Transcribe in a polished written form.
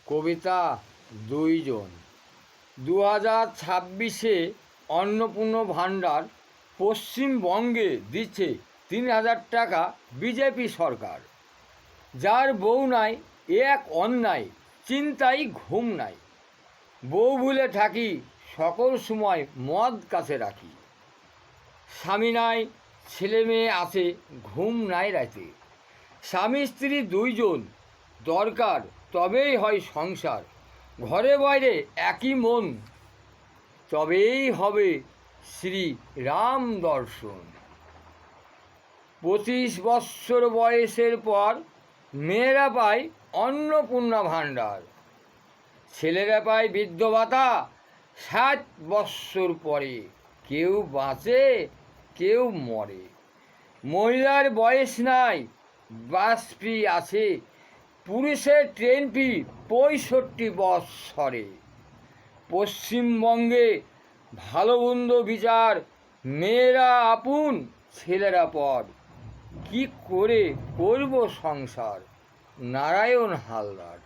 কবিতা দুইজন। 2026-এ অন্নপূর্ণ ভাণ্ডার পশ্চিমবঙ্গে দিচ্ছে 3,000 টাকা বিজেপি সরকার। যার বউ নাই এ এক অন্যায়, চিন্তায় ঘুম নাই। বউ ভুলে থাকি সকল সময় মদ কাছে রাখি। স্বামী নাই ছেলে মেয়ে আছে ঘুম নাই রাতে। স্বামী স্ত্রী দুইজন দরকার তবেই হয় সংসার। ঘরে বাইরে একই মন তবেই হবে শ্রী রাম দর্শন। 25 বৎসর বয়সের পর মেয়েরা পায় অন্নপূর্ণা ভাণ্ডার, ছেলেরা পায় বৃদ্ধ ভাতা 60 বৎসর পরে। কেউ বাঁচে কেউ মরে। মহিলার বয়স নাই, বাস ফ্রি আছে। পুরুষের ট্রেন ফি 65 বৎসরে। পশ্চিমবঙ্গে ভালো মন্দ বিচার, মেয়েরা আপন ছেলেরা পর। কি করে করব সংসার? নারায়ণ হালদার।